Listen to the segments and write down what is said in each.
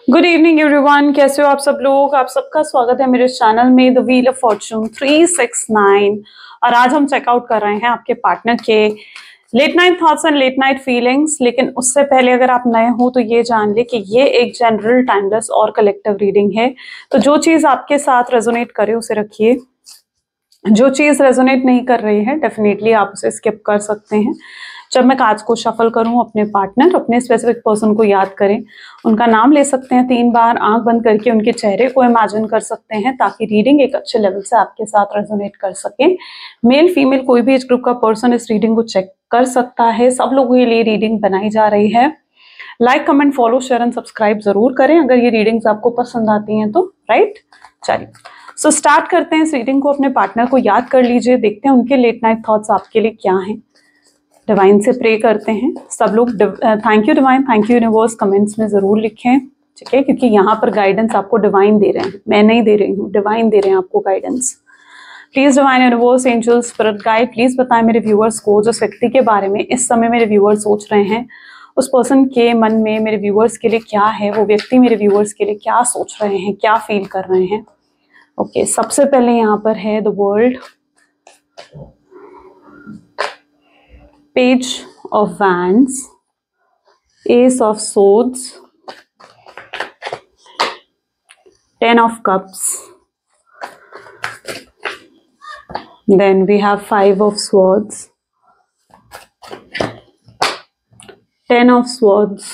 Good evening everyone, कैसे हो आप सब लोग। आप सबका स्वागत है मेरे चैनल में द व्हील ऑफ फॉर्चून 369। और आज हम चेकआउट कर रहे हैं आपके पार्टनर के late night thoughts and late night feelings. लेकिन उससे पहले अगर आप नए हो तो ये जान ले कि ये एक जनरल, टाइमलेस और कलेक्टिव रीडिंग है। तो जो चीज आपके साथ रेजोनेट करे उसे रखिए, जो चीज रेजोनेट नहीं कर रही है डेफिनेटली आप उसे स्किप कर सकते हैं। जब मैं कार्ड्स को शफल करूं, अपने पार्टनर, अपने स्पेसिफिक पर्सन को याद करें, उनका नाम ले सकते हैं 3 बार, आंख बंद करके उनके चेहरे को इमेजिन कर सकते हैं ताकि रीडिंग एक अच्छे लेवल से आपके साथ रेजोनेट कर सके। मेल फीमेल कोई भी एज ग्रुप का पर्सन इस रीडिंग को चेक कर सकता है। सब लोगों के लिए रीडिंग बनाई जा रही है। Like, comment, follow, share and subscribe जरूर करें अगर ये रीडिंग्स आपको पसंद आती हैं तो। राइट, चलिए सो स्टार्ट करते हैं इस रीडिंग को। अपने पार्टनर को याद कर लीजिए, देखते हैं उनके लेट नाइट थॉट्स आपके लिए क्या हैं। डिवाइन से प्रे करते हैं सब लोग। Thank you divine, thank you universe comments में जरूर लिखें, ठीक है, क्योंकि यहाँ पर गाइडेंस आपको डिवाइन दे रहे हैं, मैं नहीं दे रही हूँ, डिवाइन दे रहे हैं आपको guidance. Please divine universe, angel, spirit guide, please बताएं मेरे व्यूअर्स को जिस व्यक्ति के बारे में इस समय मेरे व्यूअर्स सोच रहे हैं, उस पर्सन के मन में मेरे व्यूअर्स के लिए क्या है, वो व्यक्ति मेरे व्यूअर्स के लिए क्या सोच रहे हैं, क्या फील कर रहे हैं। ओके, सबसे पहले यहाँ पर है the world, page of wands, S of swords, 10 of cups, then we have 5 of swords, 10 of swords,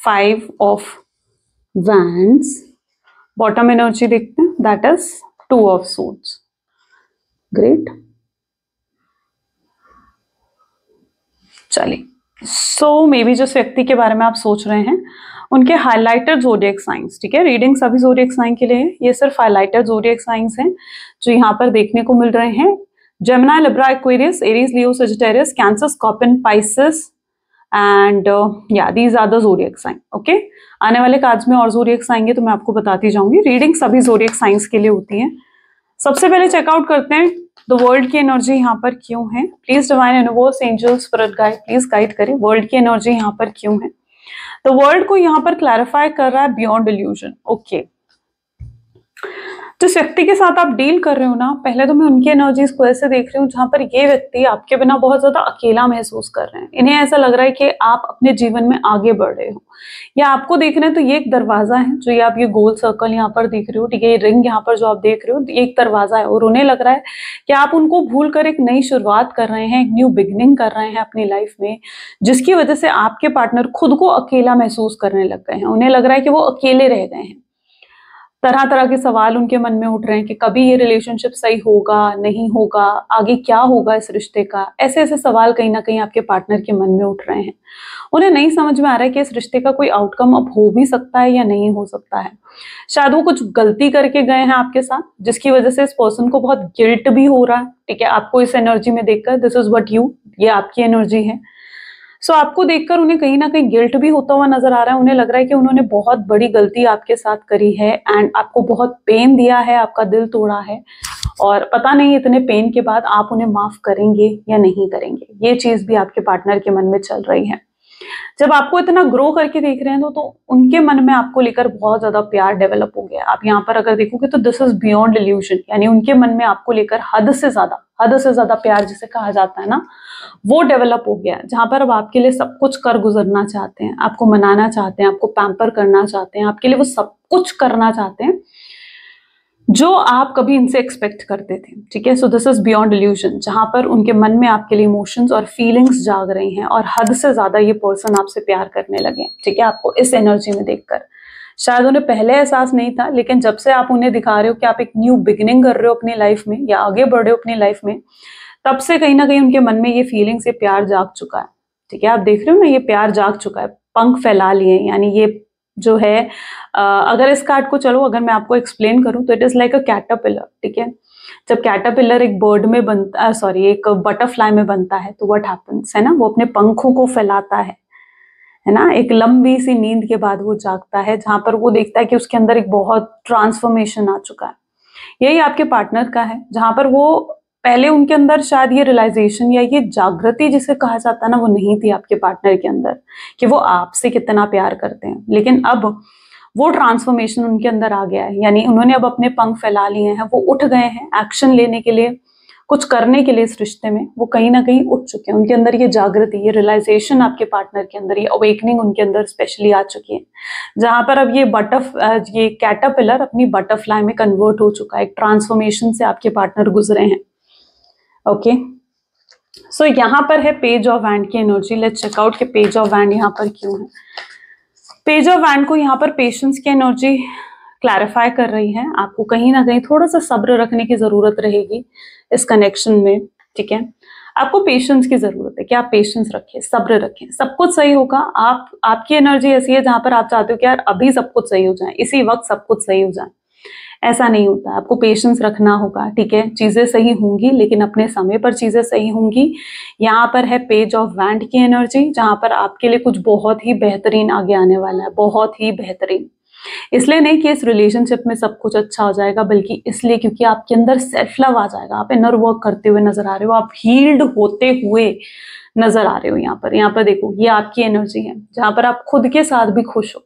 5 of wands, bottom energy देखते हैं, that is 2 of swords. Great. चलिए, सो मे बी जिस व्यक्ति के बारे में आप सोच रहे हैं उनके हाइलाइटेड ज़ोडिएक साइंस, ठीक है, रीडिंग सभी ज़ोडिएक साइन के लिए है, ये सिर्फ हाइलाइटेड ज़ोडिएक साइंस हैं जो यहाँ पर देखने को मिल रहे हैं। Gemini, Libra, Aquarius, Aries, Leo, Sagittarius, Cancer, Scorpion, Pisces and या these are the zodiac sign. Okay, आने वाले कार्ड्स में और ज़ोडिएक आएंगे तो मैं आपको बताती जाऊंगी। रीडिंग सभी ज़ोडिएक साइंस के लिए होती है। सबसे पहले चेकआउट करते हैं द वर्ल्ड की एनर्जी यहाँ पर क्यों है। Please divine universe, angel, spirit guide, please guide करें वर्ल्ड की एनर्जी यहाँ पर क्यों है। द वर्ल्ड को यहाँ पर क्लैरिफाई कर रहा है बियॉन्ड इल्यूजन। ओके, जिस व्यक्ति के साथ आप डील कर रहे हो ना, पहले तो मैं उनकी एनर्जीज को ऐसे देख रही हूँ जहां पर ये व्यक्ति आपके बिना बहुत ज्यादा अकेला महसूस कर रहे हैं। इन्हें ऐसा लग रहा है कि आप अपने जीवन में आगे बढ़ रहे हो, या आपको देख रहे हैं तो ये एक दरवाजा है जो ये आप ये गोल सर्कल यहाँ पर देख रहे हो, ठीक है, ये रिंग यहाँ पर जो आप देख रहे हो ये एक दरवाजा है, और उन्हें लग रहा है कि आप उनको भूल कर एक नई शुरुआत कर रहे हैं, एक न्यू बिगनिंग कर रहे हैं अपनी लाइफ में, जिसकी वजह से आपके पार्टनर खुद को अकेला महसूस करने लग गए हैं। उन्हें लग रहा है कि वो अकेले रह गए हैं। तरह तरह के सवाल उनके मन में उठ रहे हैं कि कभी ये रिलेशनशिप सही होगा, नहीं होगा, आगे क्या होगा इस रिश्ते का। ऐसे ऐसे सवाल कहीं ना कहीं आपके पार्टनर के मन में उठ रहे हैं। उन्हें नहीं समझ में आ रहा है कि इस रिश्ते का कोई आउटकम अब हो भी सकता है या नहीं हो सकता है। शायद वो कुछ गलती करके गए हैं आपके साथ, जिसकी वजह से इस पर्सन को बहुत गिल्ट भी हो रहा है, ठीक है, आपको इस एनर्जी में देखकर। दिस इज व्हाट यू, ये आपकी एनर्जी है। सो आपको देखकर उन्हें कहीं ना कहीं गिल्ट भी होता हुआ नजर आ रहा है। उन्हें लग रहा है कि उन्होंने बहुत बड़ी गलती आपके साथ करी है एंड आपको बहुत पेन दिया है, आपका दिल तोड़ा है, और पता नहीं इतने पेन के बाद आप उन्हें माफ करेंगे या नहीं करेंगे। ये चीज भी आपके पार्टनर के मन में चल रही है। जब आपको इतना ग्रो करके देख रहे हैं तो उनके मन में आपको लेकर बहुत ज्यादा प्यार डेवलप हो गया। आप यहाँ पर अगर देखोगे तो दिस इज बियॉन्ड इल्यूजन, यानी उनके मन में आपको लेकर हद से ज्यादा प्यार जिसे कहा जाता है ना, वो डेवलप हो गया, जहां पर अब आपके लिए सब कुछ कर गुजरना चाहते हैं, आपको मनाना चाहते हैं, आपको पैम्पर करना चाहते हैं, आपके लिए वो सब कुछ करना चाहते हैं जो आप कभी इनसे एक्सपेक्ट करते थे, ठीक है। So this is beyond illusion, जहां पर उनके मन में आपके लिए इमोशंस और फीलिंग्स जाग रही हैं और हद से ज्यादा ये पर्सन आपसे प्यार करने लगे, ठीक है, आपको इस एनर्जी में देखकर। शायद उन्हें पहले एहसास नहीं था, लेकिन जब से आप उन्हें दिखा रहे हो कि आप एक न्यू बिगिनिंग कर रहे हो अपनी लाइफ में या आगे बढ़ रहे हो अपनी लाइफ में, तब से कहीं ना कहीं उनके मन में ये फीलिंग से प्यार जाग चुका है, ठीक है। आप देख रहे हो ना, ये प्यार जाग चुका है, पंख फैला लिए, यानी ये जो है अगर इस कार्ड को चलो अगर मैं आपको एक्सप्लेन करूं तो it is like a caterpillar, ठीक है। जब कैटरपिलर एक बर्ड में बनता, सॉरी एक बटरफ्लाई में बनता है तो व्हाट हैपेंस है ना, वो अपने पंखों को फैलाता है ना, एक लंबी सी नींद के बाद वो जागता है, जहां पर वो देखता है कि उसके अंदर एक बहुत ट्रांसफॉर्मेशन आ चुका है। यही आपके पार्टनर का है, जहां पर वो पहले उनके अंदर शायद ये रियलाइजेशन या ये जागृति जिसे कहा जाता है ना, वो नहीं थी आपके पार्टनर के अंदर कि वो आपसे कितना प्यार करते हैं। लेकिन अब वो ट्रांसफॉर्मेशन उनके अंदर आ गया है, यानी उन्होंने अब अपने पंख फैला लिए हैं, वो उठ गए हैं एक्शन लेने के लिए, कुछ करने के लिए इस रिश्ते में वो कहीं ना कहीं उठ चुके हैं। उनके अंदर ये जागृति, ये रियलाइजेशन आपके पार्टनर के अंदर, ये अवेकनिंग उनके अंदर स्पेशली आ चुकी है, जहां पर अब ये कैटरपिलर अपनी बटरफ्लाई में कन्वर्ट हो चुका है। एक ट्रांसफॉर्मेशन से आपके पार्टनर गुजरे हैं। ओके, सो यहाँ पर है पेज ऑफ वैंड की एनर्जी। लेट्स चेक आउट कि पेज ऑफ वैंड यहाँ पर क्यों है। पेज ऑफ वैंड को यहाँ पर पेशेंस की एनर्जी क्लैरिफाई कर रही है। आपको कहीं ना कहीं थोड़ा सा सब्र रखने की जरूरत रहेगी इस कनेक्शन में, ठीक है। आपको पेशेंस की जरूरत है कि आप पेशेंस रखें, सब्र रखें, सब कुछ सही होगा। आपकी एनर्जी ऐसी है जहां पर आप चाहते हो कि यार अभी सब कुछ सही हो जाए, इसी वक्त सब कुछ सही हो जाए। ऐसा नहीं होता, आपको पेशेंस रखना होगा, ठीक है। चीजें सही होंगी लेकिन अपने समय पर चीजें सही होंगी। यहाँ पर है पेज ऑफ वैंड की एनर्जी, जहां पर आपके लिए कुछ बहुत ही बेहतरीन आगे आने वाला है, बहुत ही बेहतरीन। इसलिए नहीं कि इस रिलेशनशिप में सब कुछ अच्छा हो जाएगा, बल्कि इसलिए क्योंकि आपके अंदर सेल्फ लव आ जाएगा। आप इनर वर्क करते हुए नजर आ रहे हो, आप हील्ड होते हुए नजर आ रहे हो। यहाँ पर देखो, ये आपकी एनर्जी है जहां पर आप खुद के साथ भी खुश हो,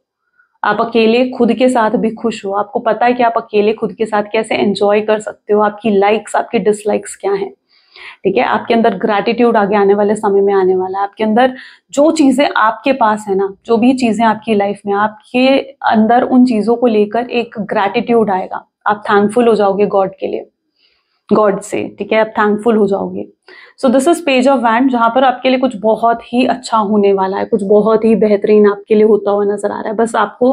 आप अकेले खुद के साथ भी खुश हो। आपको पता है कि आप अकेले खुद के साथ कैसे एंजॉय कर सकते हो, आपकी लाइक्स, आपकी डिसलाइक्स क्या हैं, ठीक है। आपके अंदर ग्रैटिट्यूड आगे आने वाले समय में आने वाला है। आपके अंदर जो चीजें आपके पास है ना, जो भी चीजें आपकी लाइफ में, आपके अंदर उन चीजों को लेकर एक ग्रैटिट्यूड आएगा। आप थैंकफुल हो जाओगे गॉड के लिए, गॉड से, ठीक है। आप थैंकफुल हो जाओगे। So this is page of wand, जहां पर आपके लिए कुछ बहुत ही अच्छा होने वाला है, कुछ बहुत ही बेहतरीन आपके लिए होता हुआ नजर आ रहा है। बस आपको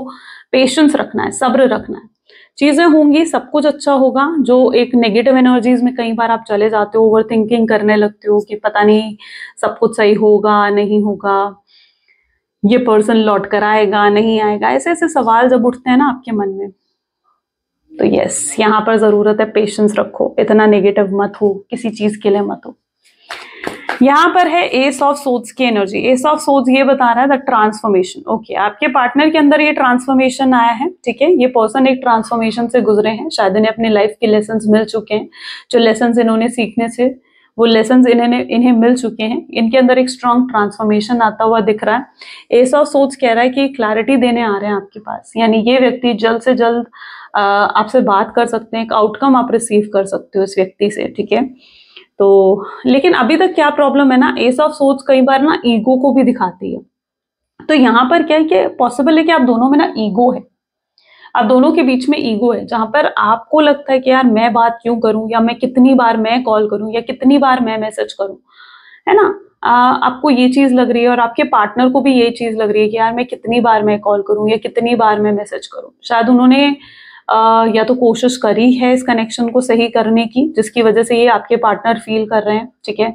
पेशेंस रखना है, सब्र रखना है, चीजें होंगी, सब कुछ अच्छा होगा। जो एक नेगेटिव एनर्जीज में कई बार आप चले जाते हो, ओवर थिंकिंग करने लगते हो कि पता नहीं सब कुछ सही होगा नहीं होगा, ये पर्सन लौट कर आएगा नहीं आएगा, ऐसे ऐसे सवाल जब उठते हैं ना आपके मन में, तो यस, यहाँ पर जरूरत है पेशेंस रखो, इतना नेगेटिव मत हो, किसी चीज के लिए मत हो। यहाँ पर है एस ऑफ सोर्ड्स की एनर्जी। एस ऑफ सोर्ड्स ये बता रहा है द ट्रांसफॉर्मेशन। ओके, आपके पार्टनर के अंदर ये ट्रांसफॉर्मेशन आया है, ठीक है। ये पर्सन एक ट्रांसफॉर्मेशन से गुजरे हैं, शायद इन्हें अपनी लाइफ के लेसन्स मिल चुके हैं, जो लेसन्स इन्होंने सीखने से वो लेसन्स इन्हें मिल चुके हैं। इनके अंदर एक स्ट्रॉन्ग ट्रांसफॉर्मेशन आता हुआ दिख रहा है। एस ऑफ सोर्ड्स कह रहा है कि क्लैरिटी देने आ रहे हैं आपके पास, यानी ये व्यक्ति जल्द से जल्द आपसे बात कर सकते हैं, एक आउटकम आप रिसीव कर सकते हो इस व्यक्ति से, ठीक है। तो लेकिन अभी तक क्या प्रॉब्लम है ना, एस ऑफ सोर्ड्स कई बार ना ईगो को भी दिखाती है। तो यहाँ पर क्या है कि पॉसिबल है कि आप दोनों में ना ईगो है, आप दोनों के बीच में ईगो है, जहां पर आपको लगता है कि यार मैं बात क्यों करूं, या मैं कितनी बार मैं कॉल करूं, या कितनी बार मैं मैसेज करूं, है ना। आपको ये चीज लग रही है और आपके पार्टनर को भी ये चीज लग रही है कि यार मैं कितनी बार मैं कॉल करूं या कितनी बार मैं मैसेज करूं। शायद उन्होंने या तो कोशिश करी है इस कनेक्शन को सही करने की, जिसकी वजह से ये आपके पार्टनर फील कर रहे हैं, ठीक है।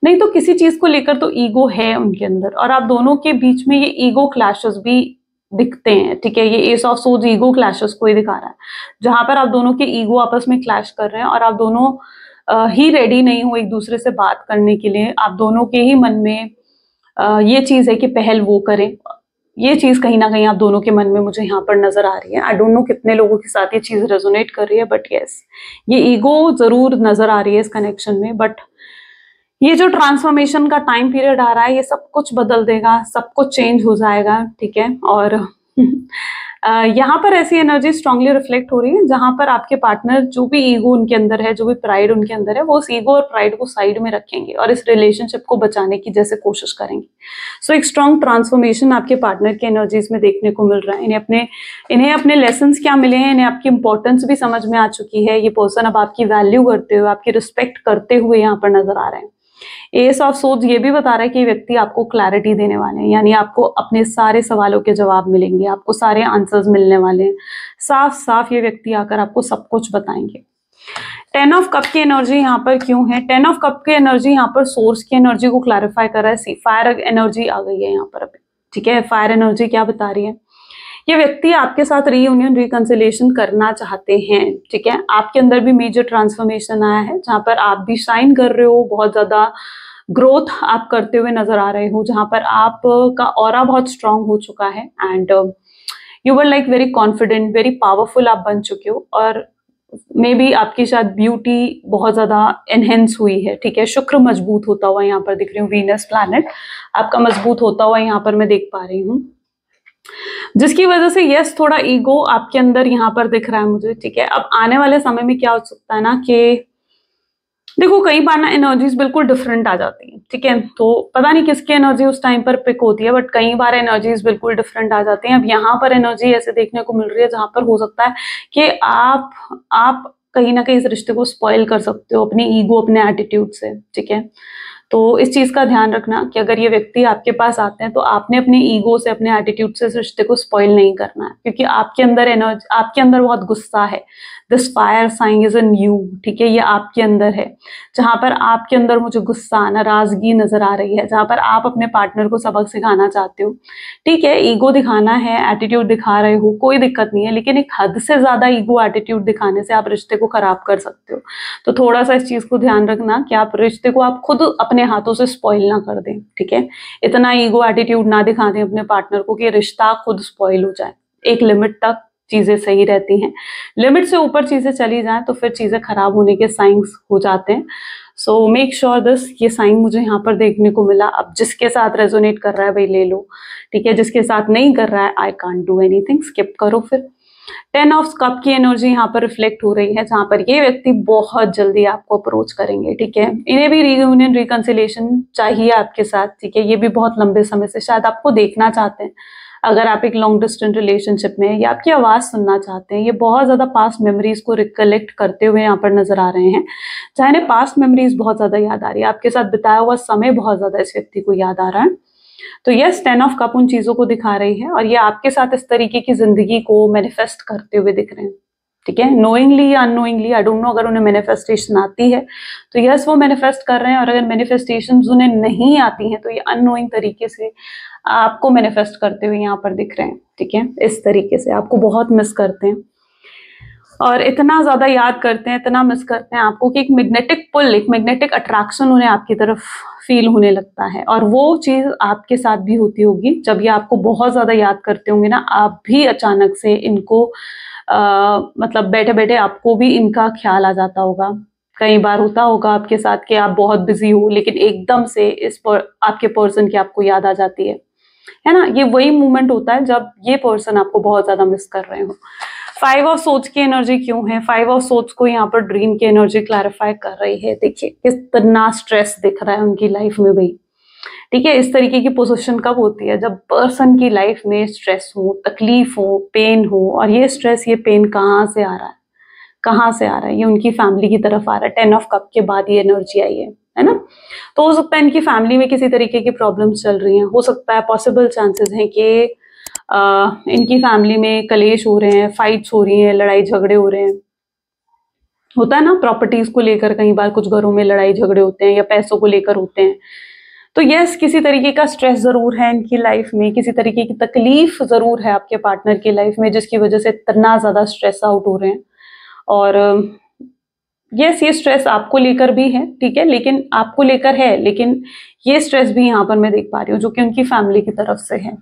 नहीं तो किसी चीज को लेकर तो ईगो है उनके अंदर, और आप दोनों के बीच में ये ईगो क्लैशेस भी दिखते हैं, ठीक है। ये S of swords ego clashes को ही दिखा रहा है, जहां पर आप दोनों के ईगो आपस में क्लैश कर रहे हैं और आप दोनों ही रेडी नहीं हो एक दूसरे से बात करने के लिए। आप दोनों के ही मन में ये चीज है कि पहल वो करें, ये चीज कहीं ना कहीं आप दोनों के मन में मुझे यहाँ पर नजर आ रही है। आई डोंट नो कितने लोगों के साथ ये चीज रेजोनेट कर रही है, बट यस, ये ईगो जरूर नजर आ रही है इस कनेक्शन में। बट ये जो ट्रांसफॉर्मेशन का टाइम पीरियड आ रहा है, ये सब कुछ बदल देगा, सब कुछ चेंज हो जाएगा, ठीक है। और यहाँ पर ऐसी एनर्जी स्ट्रांगली रिफ्लेक्ट हो रही है, जहां पर आपके पार्टनर जो भी ईगो उनके अंदर है, जो भी प्राइड उनके अंदर है, वो उस ईगो और प्राइड को साइड में रखेंगे और इस रिलेशनशिप को बचाने की जैसे कोशिश करेंगे। सो एक स्ट्रांग ट्रांसफॉर्मेशन आपके पार्टनर की एनर्जीज में देखने को मिल रहा है। इन्हें अपने लेसन्स क्या मिले हैं, इन्हें आपकी इंपॉर्टेंस भी समझ में आ चुकी है। ये पर्सन अब आपकी वैल्यू करते हुए, आपकी रिस्पेक्ट करते हुए यहाँ पर नजर आ रहे हैं। एस ऑफ सोर्ड्स ये भी बता रहा है कि व्यक्ति आपको क्लैरिटी देने वाले हैं, यानी आपको अपने सारे सवालों के जवाब मिलेंगे, आपको सारे आंसर्स मिलने वाले हैं। साफ साफ ये व्यक्ति आकर आपको सब कुछ बताएंगे। 10 ऑफ कप की एनर्जी यहाँ पर क्यों है? 10 ऑफ कप की एनर्जी यहाँ पर सोर्स की एनर्जी को क्लैरिफाई कर रहा है। फायर एनर्जी आ गई है यहाँ पर अभी, ठीक है। फायर एनर्जी क्या बता रही है? ये व्यक्ति आपके साथ रीयूनियन रिकंसिलिएशन करना चाहते हैं, ठीक है। आपके अंदर भी मेजर ट्रांसफॉर्मेशन आया है, जहां पर आप भी शाइन कर रहे हो, बहुत ज्यादा ग्रोथ आप करते हुए नजर आ रहे हो, जहां पर आपका ऑरा बहुत स्ट्रांग हो चुका है and you were like very confident, very powerful आप बन चुके हो। और मे बी आपकी शायद ब्यूटी बहुत ज्यादा एनहेंस हुई है, ठीक है। शुक्र मजबूत होता हुआ यहाँ पर दिख रही हूँ, वीनस प्लैनेट आपका मजबूत होता हुआ यहाँ पर मैं देख पा रही हूँ, जिसकी वजह से यस थोड़ा ईगो आपके अंदर यहाँ पर दिख रहा है मुझे, ठीक है। अब आने वाले समय में क्या हो सकता है ना कि देखो कई बार ना एनर्जीज बिल्कुल डिफरेंट आ जाती है, ठीक है। तो पता नहीं किसकी एनर्जी उस टाइम पर पिक होती है, बट कई बार एनर्जीज बिल्कुल डिफरेंट आ जाती हैं। अब यहाँ पर एनर्जी ऐसे देखने को मिल रही है जहां पर हो सकता है कि आप कहीं ना कहीं इस रिश्ते को स्पॉइल कर सकते हो अपनी ईगो, अपने एटीट्यूड से, ठीक है। तो इस चीज का ध्यान रखना कि अगर ये व्यक्ति आपके पास आते हैं तो आपने अपने ईगो से, अपने एटीट्यूड से इस रिश्ते को स्पॉइल नहीं करना है, क्योंकि आपके अंदर एनर्जी, आपके अंदर बहुत गुस्सा है। This fire sign is in you, ठीक है, ये आपके अंदर है। जहां पर आपके अंदर मुझे गुस्सा, नाराजगी नजर आ रही है, जहां पर आप अपने पार्टनर को सबक सिखाना चाहते हो, ठीक है। ईगो दिखाना है, एटीट्यूड दिखा रहे हो, कोई दिक्कत नहीं है, लेकिन एक हद से ज्यादा ईगो एटीट्यूड दिखाने से आप रिश्ते को खराब कर सकते हो। तो थोड़ा सा इस चीज को ध्यान रखना कि आप रिश्ते को आप खुद अपने हाथों से स्पॉइल ना कर दें, ठीक है। इतना ईगो एटीट्यूड ना दिखा दें अपने पार्टनर को कि रिश्ता खुद स्पॉइल हो जाए। एक लिमिट तक चीजें सही रहती हैं, लिमिट से ऊपर चीजें चली जाएं तो फिर चीजें खराब होने के साइंस हो जाते हैं। सो मेक श्योर दिस, ये साइन मुझे यहाँ पर देखने को मिला। अब जिसके साथ रेजोनेट कर रहा है भाई ले लो, ठीक है। जिसके साथ नहीं कर रहा है I can't do anything, skip करो। फिर 10 ऑफ कप की एनर्जी यहाँ पर रिफ्लेक्ट हो रही है, जहां पर ये व्यक्ति बहुत जल्दी आपको अप्रोच करेंगे, ठीक है। इन्हें भी रीयूनियन, रिकंसिलिएशन चाहिए आपके साथ, ठीक है। ये भी बहुत लंबे समय से शायद आपको देखना चाहते हैं, अगर आप एक लॉन्ग डिस्टेंस रिलेशनशिप में हैं, या आपकी आवाज सुनना चाहते हैं। ये बहुत ज्यादा पास्ट मेमोरीज को रिकलेक्ट करते हुए यहाँ पर नजर आ रहे हैं, चाहे इन्हें पास्ट मेमोरीज बहुत ज्यादा याद आ रही है, आपके साथ बिताया हुआ समय बहुत ज्यादा इस व्यक्ति को याद आ रहा है। तो यस 10 ऑफ कप उन चीजों को दिखा रही है, और ये आपके साथ इस तरीके की जिंदगी को मैनिफेस्ट करते हुए दिख रहे हैं, ठीक है। नोइंगली या अननोइंगली, आई डोंट नो, अगर उन्हें मैनिफेस्टेशन आती है तो यस वो मैनिफेस्ट कर रहे हैं, और अगर मैनिफेस्टेशन उन्हें नहीं आती हैं तो ये अननोइंग तरीके से आपको मैनिफेस्ट करते हुए यहाँ पर दिख रहे हैं, ठीक है। इस तरीके से आपको बहुत मिस करते हैं, और इतना ज्यादा याद करते हैं, इतना मिस करते हैं आपको कि एक मैग्नेटिक पुल, एक मैग्नेटिक अट्रैक्शन उन्हें आपकी तरफ फील होने लगता है। और वो चीज आपके साथ भी होती होगी, जब ये आपको बहुत ज्यादा याद करते होंगे ना, आप भी अचानक से इनको मतलब बैठे बैठे आपको भी इनका ख्याल आ जाता होगा। कई बार होता होगा आपके साथ कि आप बहुत बिजी हो, लेकिन एकदम से आपके पर्सन की आपको याद आ जाती है ना। ये वही मोमेंट होता है जब ये पर्सन आपको बहुत ज्यादा मिस कर रहे हो। 5 ऑफ सोच की एनर्जी क्यों है? 5 ऑफ सोच को यहाँ पर ड्रीम की एनर्जी क्लैरिफाई कर रही है। देखिए कितना स्ट्रेस दिख रहा है उनकी लाइफ में भाई, ठीक है। इस तरीके की पोजीशन कब होती है? जब पर्सन की लाइफ में स्ट्रेस हो, तकलीफ हो, पेन हो, और ये स्ट्रेस, ये पेन कहाँ से आ रहा है? कहाँ से आ रहा है? ये उनकी फैमिली की तरफ आ रहा है। 10 ऑफ कप के बाद ये एनर्जी आई है ना। तो हो सकता है इनकी फैमिली में किसी तरीके की प्रॉब्लम्स चल रही हैं, हो सकता है, पॉसिबल चांसेस हैं कि इनकी फैमिली में कलेश हो रहे हैं, फाइट्स हो रही हैं, लड़ाई झगड़े हो रहे हैं। होता है ना, प्रॉपर्टीज को लेकर कई बार कुछ घरों में लड़ाई झगड़े होते हैं, या पैसों को लेकर होते हैं। तो यस किसी तरीके का स्ट्रेस जरूर है इनकी लाइफ में, किसी तरीके की तकलीफ जरूर है आपके पार्टनर की लाइफ में, जिसकी वजह से इतना ज्यादा स्ट्रेस आउट हो रहे हैं। और यस ये स्ट्रेस आपको लेकर भी है, ठीक है, लेकिन आपको लेकर है, लेकिन ये स्ट्रेस भी यहाँ पर मैं देख पा रही हूँ जो कि उनकी फैमिली की तरफ से है।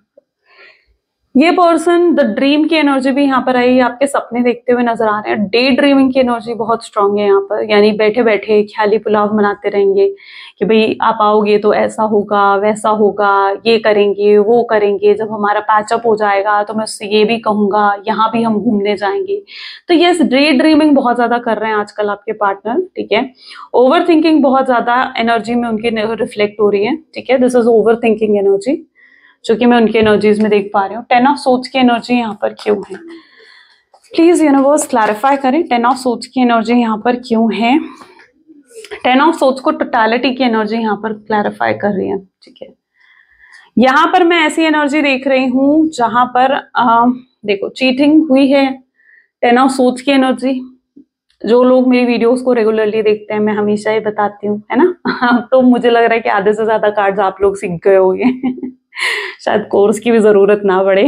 ये पर्सन द ड्रीम की एनर्जी भी यहाँ पर आई, आपके सपने देखते हुए नजर आ रहे हैं। डे ड्रीमिंग की एनर्जी बहुत स्ट्रांग है यहाँ पर, यानी बैठे बैठे ख्याली पुलाव बनाते रहेंगे कि भाई आप आओगे तो ऐसा होगा, वैसा होगा, ये करेंगे, वो करेंगे, जब हमारा पैचअप हो जाएगा तो मैं उससे ये भी कहूंगा, यहाँ भी हम घूमने जाएंगे। तो यस डे ड्रीमिंग बहुत ज्यादा कर रहे हैं आजकल आपके पार्टनर, ठीक है। ओवर थिंकिंग बहुत ज्यादा एनर्जी में उनकी रिफ्लेक्ट हो रही है, ठीक है। This is over thinking energy जो कि मैं उनकी एनर्जीज में देख पा रही हूँ। 10 ऑफ सोच की एनर्जी यहाँ पर क्यों है? प्लीज यूनिवर्स क्लैरिफाई करें 10 ऑफ सोच की एनर्जी यहाँ पर क्यों है? 10 ऑफ सोच को टोटलिटी की एनर्जी यहाँ पर क्लैरिफाई कर रही है, ठीक है। यहाँ पर मैं ऐसी एनर्जी देख रही हूँ जहां पर देखो चीटिंग हुई है। 10 ऑफ सोच की एनर्जी, जो लोग मेरी वीडियोस को रेगुलरली देखते हैं, मैं हमेशा ही बताती हूँ, है ना। तो मुझे लग रहा है कि आधे से ज्यादा कार्ड्स आप लोग सीख गए होंगे। शायद कोर्स की भी जरूरत ना पड़े।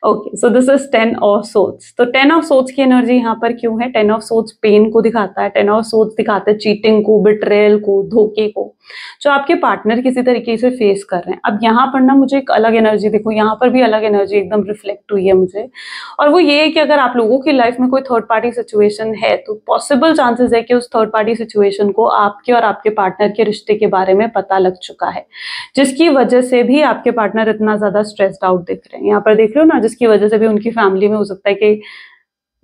Okay so this is 10 of सोच। तो 10 ऑफ सोच की एनर्जी यहाँ पर क्यों है? 10 ऑफ सोच पेन को दिखाता है, 10 ऑफ सोच दिखाता है चीटिंग को, बिट्रेयल को, धोखे को, जो आपके पार्टनर किसी तरीके से फेस कर रहे हैं। अब यहाँ पर ना मुझे एक अलग एनर्जी, देखो यहाँ पर भी अलग एनर्जी एकदम रिफ्लेक्ट हुई है मुझे, और वो ये है कि अगर आप लोगों की लाइफ में कोई थर्ड पार्टी सिचुएशन है तो पॉसिबल चांसेस है कि उस थर्ड पार्टी सिचुएशन को आपके और आपके पार्टनर के रिश्ते के बारे में पता लग चुका है, जिसकी वजह से भी आपके पार्टनर इतना ज्यादा स्ट्रेस्ड आउट दिख रहे हैं। यहाँ पर देख रहे हो ना, जिसकी वजह से भी उनकी फैमिली में हो सकता है कि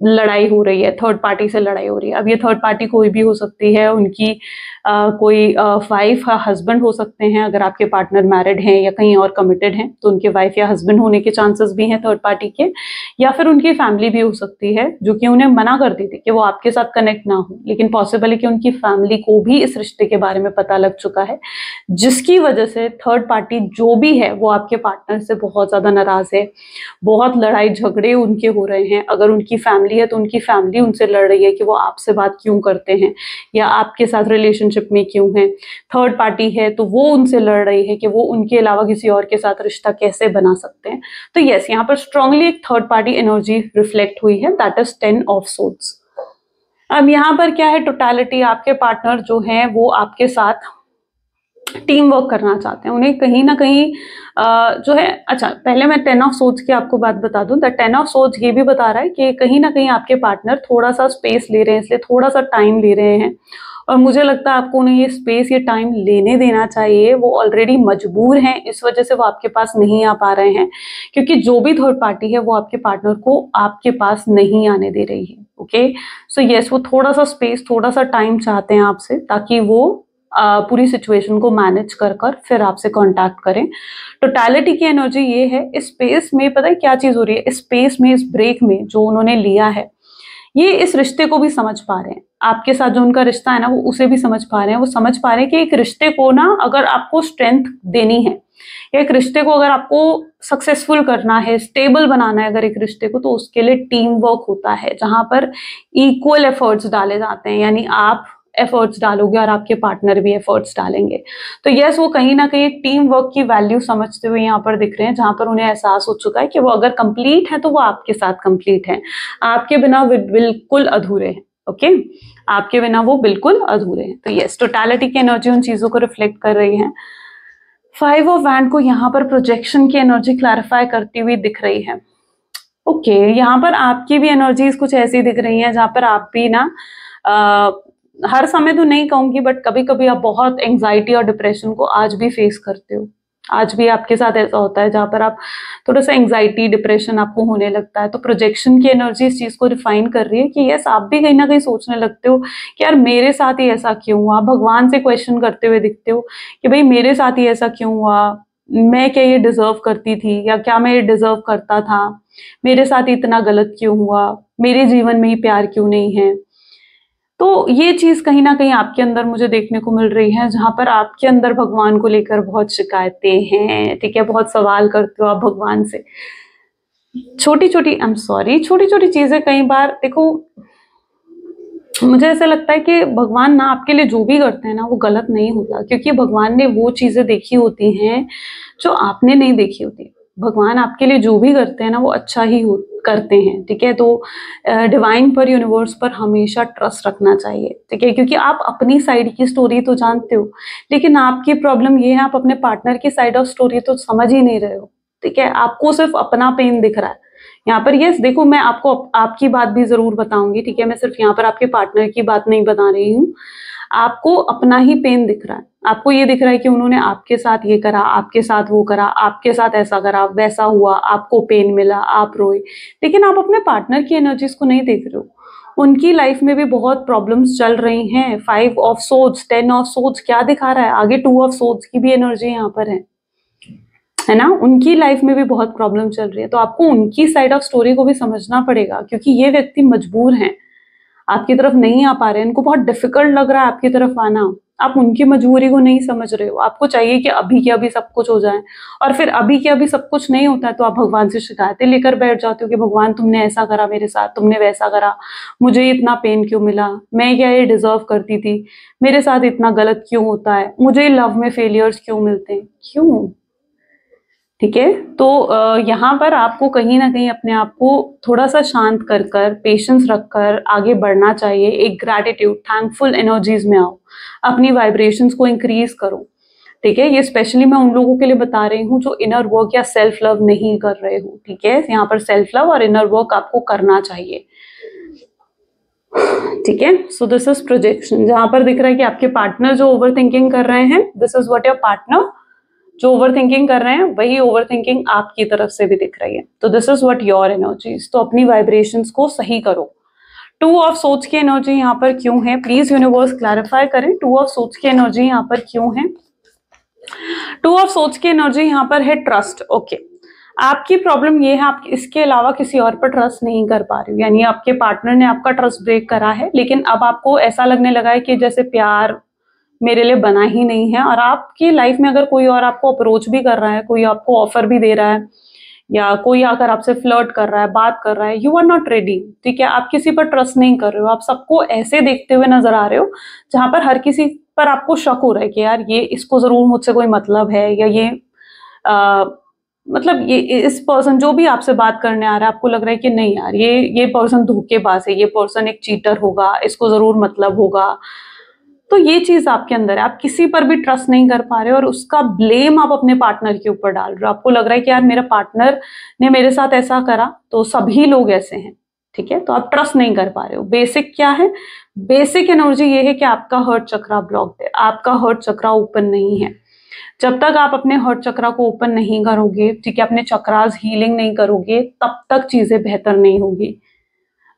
लड़ाई हो रही है, थर्ड पार्टी से लड़ाई हो रही है। अब ये थर्ड पार्टी कोई भी हो सकती है, उनकी कोई वाइफ या हस्बैंड हो सकते हैं, अगर आपके पार्टनर मैरिड हैं या कहीं और कमिटेड हैं तो उनके वाइफ या हस्बैंड होने के चांसेस भी हैं थर्ड पार्टी के, या फिर उनकी फैमिली भी हो सकती है जो कि उन्हें मना करती थी कि वो आपके साथ कनेक्ट ना हो, लेकिन पॉसिबल है कि उनकी फैमिली को भी इस रिश्ते के बारे में पता लग चुका है, जिसकी वजह से थर्ड पार्टी जो भी है वो आपके पार्टनर से बहुत ज्यादा नाराज है, बहुत लड़ाई झगड़े उनके हो रहे हैं। अगर उनकी फैमिली है तो उनकी फैमिली उनसे लड़ रही है कि वो आपसे बात क्यों करते हैं या आपके साथ रिलेशनशिप में क्यों है। थर्ड पार्टी है तो वो उनसे लड़ रही है कि वो उनके अलावा किसी और के साथ रिश्ता कैसे बना सकते हैं। तो यस, यहाँ पर स्ट्रांगली एक थर्ड पार्टी एनर्जी रिफ्लेक्ट हुई है, दैट इज 10 ऑफ सोर्ड्स। अब यहाँ पर क्या है, टोटलिटी, आपके पार्टनर जो है वो आपके साथ टीम वर्क करना चाहते हैं, उन्हें कहीं ना कहीं जो है, अच्छा पहले मैं 10 ऑफ सोर्ड्स की आपको बात बता दूं। द 10 ऑफ सोर्ड्स ये भी बता रहा है कि कहीं ना कहीं आपके पार्टनर थोड़ा सा स्पेस ले रहे हैं, इसलिए थोड़ा सा टाइम ले रहे हैं, और मुझे लगता है आपको उन्हें ये स्पेस, ये टाइम लेने देना चाहिए। वो ऑलरेडी मजबूर हैं, इस वजह से वो आपके पास नहीं आ पा रहे हैं, क्योंकि जो भी थर्ड पार्टी है वो आपके पार्टनर को आपके पास नहीं आने दे रही है। ओके, सो यस, वो थोड़ा सा स्पेस, थोड़ा सा टाइम चाहते हैं आपसे, ताकि वो पूरी सिचुएशन को मैनेज कर फिर आपसे कांटेक्ट करें। टोटलिटी की एनर्जी ये है, इस स्पेस में पता है क्या चीज हो रही है, इस स्पेस में, इस ब्रेक में जो उन्होंने लिया है, ये इस रिश्ते को भी समझ पा रहे हैं, आपके साथ जो उनका रिश्ता है ना वो उसे भी समझ पा रहे हैं। वो समझ पा रहे हैं कि एक रिश्ते को ना अगर आपको स्ट्रेंथ देनी है, या एक रिश्ते को अगर आपको सक्सेसफुल करना है, स्टेबल बनाना है अगर एक रिश्ते को, तो उसके लिए टीम वर्क होता है, जहां पर इक्वल एफर्ट्स डाले जाते हैं, यानी आप एफर्ट्स डालोगे और आपके पार्टनर भी एफर्ट्स डालेंगे। तो यस, वो कहीं ना कहीं टीम वर्क की वैल्यू समझते हुए यहाँ पर दिख रहे हैं, जहां पर उन्हें एहसास हो चुका है कि वो अगर कंप्लीट है तो वो आपके साथ कंप्लीट है, आपके बिना वो बिल्कुल अधूरे हैं। ओके, आपके बिना वो बिल्कुल अधूरे हैं। तो यस, टोटलिटी की एनर्जी उन चीजों को रिफ्लेक्ट कर रही है। 5 ऑफ वैंड को यहाँ पर प्रोजेक्शन की एनर्जी क्लैरिफाई करती हुई दिख रही है। ओके, यहाँ पर आपकी भी एनर्जीज कुछ ऐसी दिख रही हैं, जहां पर आप भी ना हर समय तो नहीं कहूंगी, बट कभी कभी आप बहुत एंजाइटी और डिप्रेशन को आज भी फेस करते हो। आज भी आपके साथ ऐसा होता है जहां पर आप थोड़ा सा एंजाइटी, डिप्रेशन आपको होने लगता है। तो प्रोजेक्शन की एनर्जी इस चीज को रिफाइन कर रही है कि यस, आप भी कहीं ना कहीं सोचने लगते हो कि यार मेरे साथ ही ऐसा क्यों हुआ। भगवान से क्वेश्चन करते हुए दिखते हो कि भाई मेरे साथ ही ऐसा क्यों हुआ, मैं क्या ये डिजर्व करती थी, या क्या मैं ये डिजर्व करता था, मेरे साथ ही इतना गलत क्यों हुआ, मेरे जीवन में ही प्यार क्यों नहीं है। तो ये चीज कहीं ना कहीं आपके अंदर मुझे देखने को मिल रही है, जहां पर आपके अंदर भगवान को लेकर बहुत शिकायतें हैं। ठीक है, बहुत सवाल करते हो आप भगवान से, छोटी छोटी चीजें। कई बार देखो, मुझे ऐसा लगता है कि भगवान ना आपके लिए जो भी करते हैं ना वो गलत नहीं होता, क्योंकि भगवान ने वो चीजें देखी होती हैं जो आपने नहीं देखी होती। भगवान आपके लिए जो भी करते हैं ना वो अच्छा ही करते हैं। ठीक है, तो डिवाइन पर, यूनिवर्स पर हमेशा ट्रस्ट रखना चाहिए। ठीक है, क्योंकि आप अपनी साइड की स्टोरी तो जानते हो, लेकिन आपकी प्रॉब्लम ये है आप अपने पार्टनर की साइड ऑफ स्टोरी तो समझ ही नहीं रहे हो। ठीक है, आपको सिर्फ अपना पेन दिख रहा है यहाँ पर। यस, देखो मैं आपको आपकी बात भी जरूर बताऊंगी। ठीक है, मैं सिर्फ यहाँ पर आपके पार्टनर की बात नहीं बता रही हूँ, आपको अपना ही पेन दिख रहा है। आपको ये दिख रहा है कि उन्होंने आपके साथ ये करा, आपके साथ वो करा, आपके साथ ऐसा करा, वैसा हुआ, आपको पेन मिला, आप रोए, लेकिन आप अपने पार्टनर की एनर्जीज को नहीं देख रहे हो। उनकी लाइफ में भी बहुत प्रॉब्लम्स चल रही हैं। 5 ऑफ सोर्ड्स, 10 ऑफ सोर्ड्स क्या दिखा रहा है, आगे 2 ऑफ सोर्ड्स की भी एनर्जी यहाँ पर है ना। उनकी लाइफ में भी बहुत प्रॉब्लम चल रही है, तो आपको उनकी साइड ऑफ स्टोरी को भी समझना पड़ेगा, क्योंकि ये व्यक्ति मजबूर हैं, आपकी तरफ नहीं आ पा रहे हैं, इनको बहुत डिफिकल्ट लग रहा है आपकी तरफ आना। आप उनकी मजबूरी को नहीं समझ रहे हो। आपको चाहिए कि अभी के अभी सब कुछ हो जाए, और फिर अभी के अभी सब कुछ नहीं होता है तो आप भगवान से शिकायतें लेकर बैठ जाते हो कि भगवान तुमने ऐसा करा मेरे साथ, तुमने वैसा करा, मुझे इतना पेन क्यों मिला, मैं क्या ये डिजर्व करती थी, मेरे साथ इतना गलत क्यों होता है, मुझे लव में फेलियर्स क्यों मिलते हैं, क्यों। ठीक है। तो यहाँ पर आपको कहीं ना कहीं अपने आप को थोड़ा सा शांत कर कर, पेशेंस रखकर आगे बढ़ना चाहिए। एक ग्रैटिट्यूड, थैंकफुल एनर्जीज में आओ, अपनी वाइब्रेशंस को इंक्रीज करो। ठीक है, ये स्पेशली मैं उन लोगों के लिए बता रही हूँ जो इनर वर्क या सेल्फ लव नहीं कर रहे हो। ठीक है, यहाँ पर सेल्फ लव और इनर वर्क आपको करना चाहिए। ठीक है, सो दिस इज प्रोजेक्शन। जहां पर दिख रहा है कि आपके पार्टनर जो ओवर थिंकिंग कर रहे हैं, this is what your partner जो ओवर थिंकिंग कर रहे हैं, वही ओवर थिंकिंग आपकी तरफ से भी दिख रही है। तो this is what your energies. तो अपनी वाइब्रेशंस को सही करो। 2 ऑफ सोच की एनर्जी यहाँ पर क्यों है, प्लीज यूनिवर्स क्लैरिफाई करें। 2 ऑफ सोच की एनर्जी यहाँ पर क्यों है? 2 ऑफ सोच की एनर्जी यहाँ पर है ट्रस्ट। ओके, आपकी प्रॉब्लम ये है, आप इसके अलावा किसी और पर ट्रस्ट नहीं कर पा रही हो, यानी आपके पार्टनर ने आपका ट्रस्ट ब्रेक करा है, लेकिन अब आपको ऐसा लगने लगा है कि जैसे प्यार मेरे लिए बना ही नहीं है। और आपकी लाइफ में अगर कोई और आपको अप्रोच भी कर रहा है, कोई आपको ऑफर भी दे रहा है, या कोई आकर आपसे फ्लर्ट कर रहा है, बात कर रहा है, यू आर नॉट रेडी। ठीक है, आप किसी पर ट्रस्ट नहीं कर रहे हो, आप सबको ऐसे देखते हुए नजर आ रहे हो जहां पर हर किसी पर आपको शक हो रहा है कि यार ये इसको जरूर मुझसे कोई मतलब है, या ये मतलब ये इस पर्सन जो भी आपसे बात करने आ रहा है, आपको लग रहा है कि नहीं यार ये पर्सन धोखेबाज है, ये पर्सन एक चीटर होगा, इसको जरूर मतलब होगा। तो ये चीज आपके अंदर है, आप किसी पर भी ट्रस्ट नहीं कर पा रहे हो और उसका ब्लेम आप अपने पार्टनर के ऊपर डाल रहे हो। आपको लग रहा है कि यार मेरा पार्टनर ने मेरे साथ ऐसा करा तो सभी लोग ऐसे हैं। ठीक है, तो आप ट्रस्ट नहीं कर पा रहे हो। बेसिक क्या है? बेसिक एनर्जी ये है कि आपका हर्ट चक्रा ब्लॉक्ड है, आपका हर्ट चक्रा ओपन नहीं है। जब तक आप अपने हर्ट चक्रा को ओपन नहीं करोगे, ठीक है, अपने चक्रास हीलिंग नहीं करोगे, तब तक चीजें बेहतर नहीं होगी।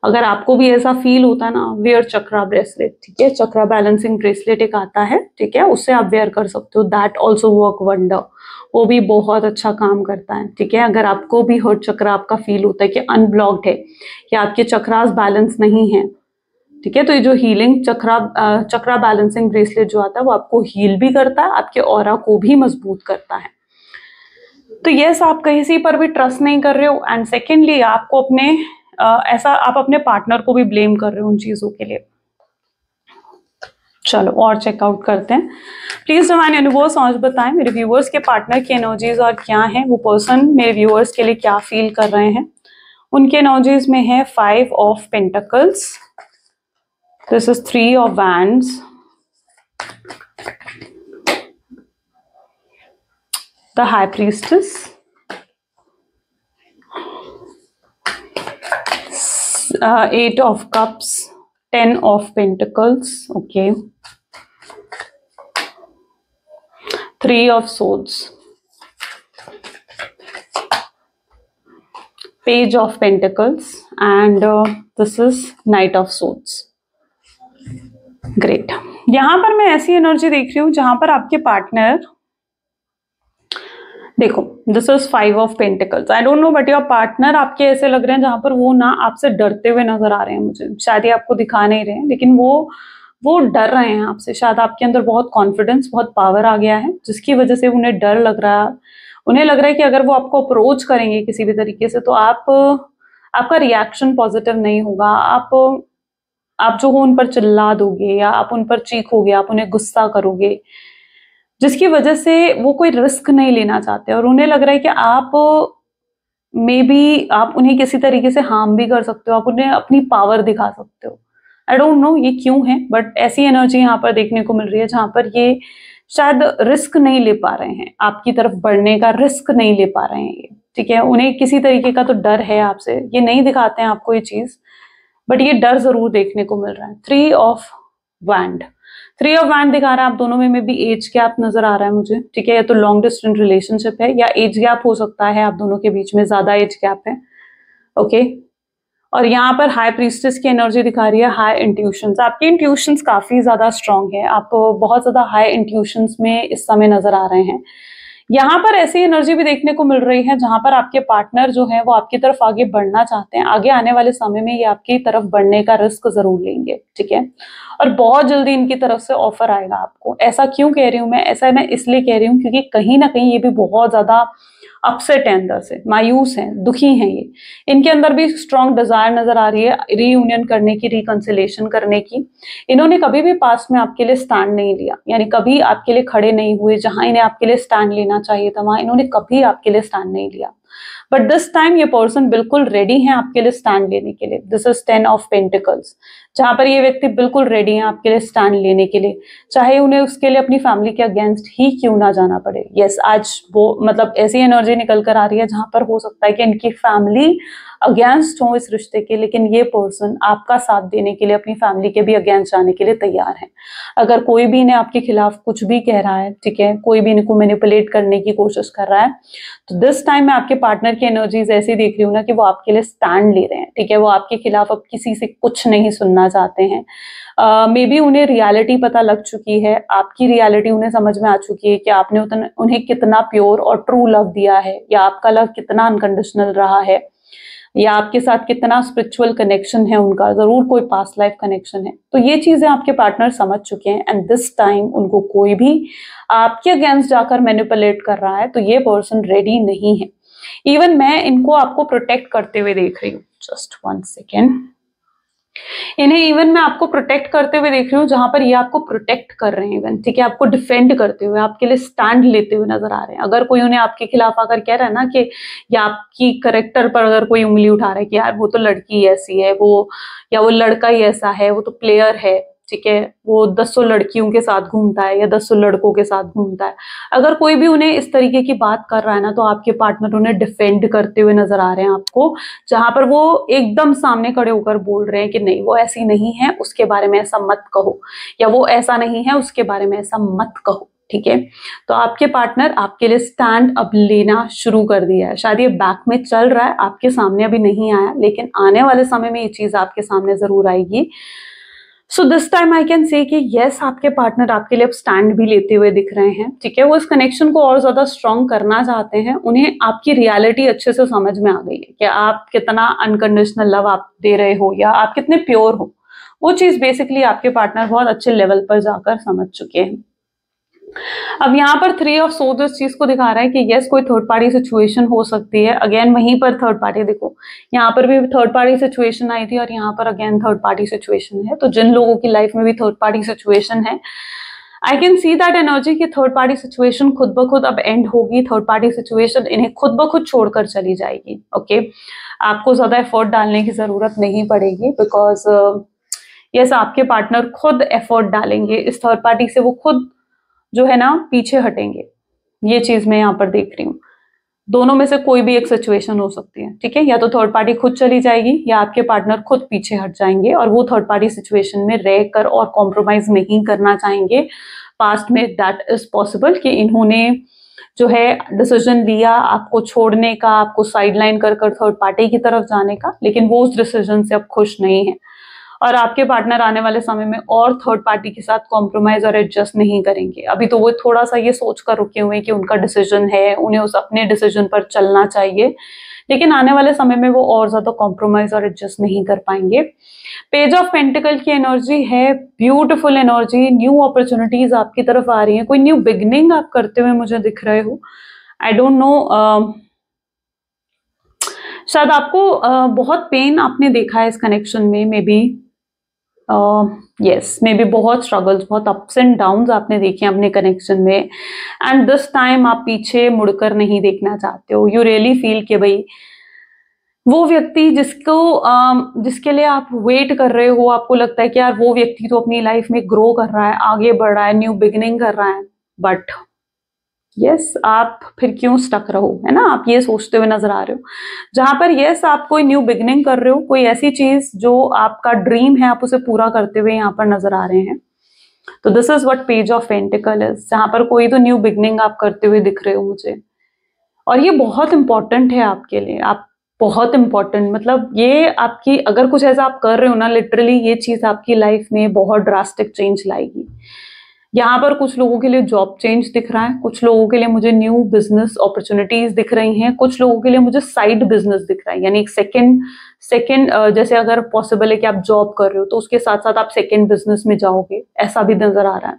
अगर आपको भी ऐसा फील होता है ना, वेयर चक्रा ब्रेसलेट। ठीक है, चक्रा बैलेंसिंग ब्रेसलेट एक आता है, ठीक है, उससे आप वेयर कर सकते हो। दैट ऑल्सो वर्क वंडर, वो भी बहुत अच्छा काम करता है। ठीक है, अगर आपको भी हर्ट चक्रा आपका फील होता है कि अनब्लॉक्ड है या आपके चक्रास बैलेंस नहीं है, ठीक है, तो ये जो हीलिंग चक्रा बैलेंसिंग ब्रेसलेट जो आता है वो आपको हील भी करता है, आपके ऑरा को भी मजबूत करता है। तो यस, आप किसी पर भी ट्रस्ट नहीं कर रहे हो। एंड सेकेंडली, आपको अपने आप अपने पार्टनर को भी ब्लेम कर रहे हो उन चीजों के लिए। चलो और चेकआउट करते हैं। प्लीज डिवाइन यूनिवर्स आज बताएं मेरे व्यूअर्स के पार्टनर की एनर्जीज और क्या है, वो पर्सन मेरे व्यूअर्स के लिए क्या फील कर रहे हैं। उनके एनर्जीज में है 5 of pentacles, this is 3 of wands, the high priestess, 8 of cups, 10 of pentacles, okay, 3 of swords, page of pentacles, and this is knight of swords. Great. यहां पर मैं ऐसी एनर्जी देख रही हूं जहां पर आपके पार्टनर, देखो this is 5 of pentacles, I don't know but your partner आपके ऐसे लग रहे हैं जहां पर वो ना आपसे डरते हुए नजर आ रहे हैं मुझे। शायद ये आपको दिखा नहीं रहे हैं, लेकिन वो डर रहे हैं आपसे। शायद आपके अंदर बहुत कॉन्फिडेंस, बहुत पावर आ गया है, जिसकी वजह से उन्हें डर लग रहा है। उन्हें लग रहा है कि अगर वो आपको अप्रोच करेंगे किसी भी तरीके से, तो आपका रिएक्शन पॉजिटिव नहीं होगा। आप जो हो उन पर चिल्ला दोगे, या आप उन पर चीखोगे, आप उन्हें गुस्सा करोगे, जिसकी वजह से वो कोई रिस्क नहीं लेना चाहते। और उन्हें लग रहा है कि आप उन्हें किसी तरीके से हार्म भी कर सकते हो, आप उन्हें अपनी पावर दिखा सकते हो। आई डोंट नो ये क्यों है, बट ऐसी एनर्जी यहाँ पर देखने को मिल रही है जहां पर ये शायद रिस्क नहीं ले पा रहे हैं, आपकी तरफ बढ़ने का रिस्क नहीं ले पा रहे हैं ये। ठीक है, उन्हें किसी तरीके का तो डर है आपसे, ये नहीं दिखाते हैं आपको ये चीज, बट ये डर जरूर देखने को मिल रहा है। 3 ऑफ वैंड, 3 ऑफ वैंड दिखा रहा है आप दोनों में भी एज गैप नजर आ रहा है मुझे। ठीक है, या तो लॉन्ग डिस्टेंस रिलेशनशिप है, या एज गैप हो सकता है आप दोनों के बीच में, ज्यादा एज गैप है। ओके, और यहाँ पर हाई प्रीस्टेस की एनर्जी दिखा रही है हाई इंट्यूशंस। आपके इंट्यूशंस काफी ज्यादा स्ट्रांग है, आप बहुत ज्यादा हाई इंट्यूशंस में इस समय नजर आ रहे हैं। यहाँ पर ऐसी एनर्जी भी देखने को मिल रही है जहां पर आपके पार्टनर जो है वो आपकी तरफ आगे बढ़ना चाहते हैं। आगे आने वाले समय में ये आपकी तरफ बढ़ने का रिस्क जरूर लेंगे। ठीक है, और बहुत जल्दी इनकी तरफ से ऑफर आएगा आपको। ऐसा क्यों कह रही हूँ मैं? ऐसा मैं इसलिए कह रही हूँ क्योंकि कहीं ना कहीं ये भी बहुत ज्यादा अपसेट है, अंदर से मायूस हैं, दुखी हैं ये। इनके अंदर भी स्ट्रॉन्ग डिजायर नजर आ रही है रीयूनियन करने की, रिकंसिलेशन करने की। इन्होंने कभी भी पास्ट में आपके लिए स्टैंड नहीं लिया, यानी कभी आपके लिए खड़े नहीं हुए। जहां इन्हें आपके लिए स्टैंड लेना चाहिए था वहां इन्होंने कभी आपके लिए स्टैंड नहीं लिया। बट दिस टाइम ये पर्सन बिल्कुल रेडी है आपके लिए स्टैंड लेने के लिए। दिस इज 10 ऑफ पेंटिकल्स, जहां पर ये व्यक्ति बिल्कुल रेडी है आपके लिए स्टैंड लेने के लिए, चाहे उन्हें उसके लिए अपनी फैमिली के अगेंस्ट ही क्यों ना जाना पड़े। यस, आज वो मतलब ऐसी एनर्जी निकल कर आ रही है जहां पर हो सकता है कि इनकी फैमिली अगेंस्ट हो इस रिश्ते के, लेकिन ये पर्सन आपका साथ देने के लिए अपनी फैमिली के भी अगेंस्ट जाने के लिए तैयार है। अगर कोई भी इन्हें आपके खिलाफ कुछ भी कह रहा है, ठीक है, कोई भी इनको मैनिपुलेट करने की कोशिश कर रहा है, तो दिस टाइम मैं आपके पार्टनर की एनर्जीज ऐसी देख रही हूँ ना कि वो आपके लिए स्टैंड ले रहे हैं, ठीक है। वो आपके खिलाफ अब किसी से कुछ नहीं सुनना चाहते हैं। मे बी उन्हें रियलिटी पता लग चुकी है, आपकी रियलिटी उन्हें समझ में आ चुकी है कि आपने उन्हें कितना प्योर और ट्रू लव दिया है, या आपका लव कितना अनकंडीशनल रहा है, या आपके साथ कितना स्पिरिचुअल कनेक्शन है उनका, जरूर कोई पास्ट लाइफ कनेक्शन है। तो ये चीजें आपके पार्टनर समझ चुके हैं एंड दिस टाइम उनको कोई भी आपके अगेंस्ट जाकर मैनिपुलेट कर रहा है तो ये पर्सन रेडी नहीं है। इवन मैं इनको आपको प्रोटेक्ट करते हुए देख रही हूँ, जस्ट 1 सेकेंड। इन्हें इवन मैं आपको प्रोटेक्ट करते हुए देख रही हूँ, जहां पर ये आपको प्रोटेक्ट कर रहे हैं इवन, ठीक है, आपको डिफेंड करते हुए, आपके लिए स्टैंड लेते हुए नजर आ रहे हैं। अगर कोई उन्हें आपके खिलाफ आकर कह रहा है ना कि, या आपकी करेक्टर पर अगर कोई उंगली उठा रहा है कि यार वो तो लड़की ऐसी है, वो या वो लड़का ही ऐसा है, वो तो प्लेयर है, ठीक है, वो 10 लड़कियों के साथ घूमता है या 10 लड़कों के साथ घूमता है, अगर कोई भी उन्हें इस तरीके की बात कर रहा है ना, तो आपके पार्टनर उन्हें डिफेंड करते हुए नजर आ रहे हैं आपको, जहां पर वो एकदम सामने खड़े होकर बोल रहे हैं कि नहीं वो ऐसी नहीं है, उसके बारे में ऐसा मत कहो, या वो ऐसा नहीं है, उसके बारे में ऐसा मत कहो, ठीक है। तो आपके पार्टनर आपके लिए स्टैंड अब लेना शुरू कर दिया है। शायद ये बैक में चल रहा है, आपके सामने अभी नहीं आया, लेकिन आने वाले समय में ये चीज आपके सामने जरूर आएगी। So this time I can say कि यस, आपके पार्टनर आपके लिए अब स्टैंड भी लेते हुए दिख रहे हैं, ठीक है। वो इस कनेक्शन को और ज्यादा स्ट्रॉन्ग करना चाहते हैं। उन्हें आपकी रियलिटी अच्छे से समझ में आ गई है कि आप कितना अनकंडीशनल लव आप दे रहे हो या आप कितने प्योर हो। वो चीज बेसिकली आपके पार्टनर बहुत अच्छे लेवल पर जाकर समझ चुके हैं। अब यहाँ पर 3 ऑफ सोर्ड इस चीज को दिखा रहा है कि यस, कोई थर्ड पार्टी सिचुएशन हो सकती है। अगेन वहीं पर थर्ड पार्टी, देखो यहाँ पर भी थर्ड पार्टी सिचुएशन आई थी और यहाँ पर अगेन थर्ड पार्टी सिचुएशन है। तो जिन लोगों की लाइफ में भी थर्ड पार्टी सिचुएशन है, I can see that energy की थर्ड पार्टी सिचुएशन खुद ब खुद अब एंड होगी। थर्ड पार्टी सिचुएशन इन्हें खुद ब खुद छोड़कर चली जाएगी। ओके, आपको ज्यादा एफर्ट डालने की जरूरत नहीं पड़ेगी, बिकॉज यस, आपके पार्टनर खुद एफर्ट डालेंगे इस थर्ड पार्टी से, वो खुद जो है ना पीछे हटेंगे। ये चीज मैं यहाँ पर देख रही हूँ। दोनों में से कोई भी एक सिचुएशन हो सकती है, ठीक है, या तो थर्ड पार्टी खुद चली जाएगी या आपके पार्टनर खुद पीछे हट जाएंगे और वो थर्ड पार्टी सिचुएशन में रहकर और कॉम्प्रोमाइज नहीं करना चाहेंगे। पास्ट में दैट इज पॉसिबल कि इन्होंने जो है डिसीजन लिया आपको छोड़ने का, आपको साइडलाइन कर थर्ड पार्टी की तरफ जाने का, लेकिन वो उस डिसीजन से अब खुश नहीं है और आपके पार्टनर आने वाले समय में और थर्ड पार्टी के साथ कॉम्प्रोमाइज और एडजस्ट नहीं करेंगे। अभी तो वो थोड़ा सा ये सोच कर रुके हुए हैं कि उनका डिसीजन है, उन्हें उस अपने डिसीजन पर चलना चाहिए, लेकिन आने वाले समय में वो और ज्यादा कॉम्प्रोमाइज और एडजस्ट नहीं कर पाएंगे। पेज ऑफ पेंटिकल की एनर्जी है ब्यूटीफुल एनर्जी, न्यू अपॉर्चुनिटीज आपकी तरफ आ रही है, कोई न्यू बिगनिंग आप करते हुए मुझे दिख रहे हो। आई डोंट नो, शायद आपको बहुत पेन आपने देखा है इस कनेक्शन में, may be yes, may be बहुत स्ट्रगल्स, बहुत अप्स एंड डाउन्स आपने देखे अपने कनेक्शन में, एंड दिस टाइम आप पीछे मुड़कर नहीं देखना चाहते हो। यू रियली फील कि भाई वो व्यक्ति जिसके लिए आप वेट कर रहे हो, आपको लगता है कि यार वो व्यक्ति तो अपनी लाइफ में ग्रो कर रहा है, आगे बढ़ रहा है, न्यू बिगिनिंग कर रहा है, बट यस, आप फिर क्यों स्टक रहो, है ना, आप ये सोचते हुए नजर आ रहे हो। जहां पर यस, आप कोई न्यू बिगिनिंग कर रहे हो, कोई ऐसी चीज जो आपका ड्रीम है आप उसे पूरा करते हुए यहाँ पर नजर आ रहे हैं। तो this is what page of pentacle is, जहां पर कोई तो न्यू बिगिनिंग आप करते हुए दिख रहे हो मुझे, और ये बहुत इंपॉर्टेंट है आपके लिए। आप बहुत इंपॉर्टेंट, मतलब ये आपकी, अगर कुछ ऐसा आप कर रहे हो ना, लिटरली ये चीज आपकी लाइफ में बहुत ड्रास्टिक चेंज लाएगी। यहाँ पर कुछ लोगों के लिए जॉब चेंज दिख रहा है, कुछ लोगों के लिए मुझे न्यू बिजनेस अपॉर्चुनिटीज दिख रही हैं, कुछ लोगों के लिए मुझे साइड बिजनेस दिख रहा है, यानी एक सेकंड जैसे अगर पॉसिबल है कि आप जॉब कर रहे हो तो उसके साथ साथ आप सेकंड बिजनेस में जाओगे, ऐसा भी नजर आ रहा है।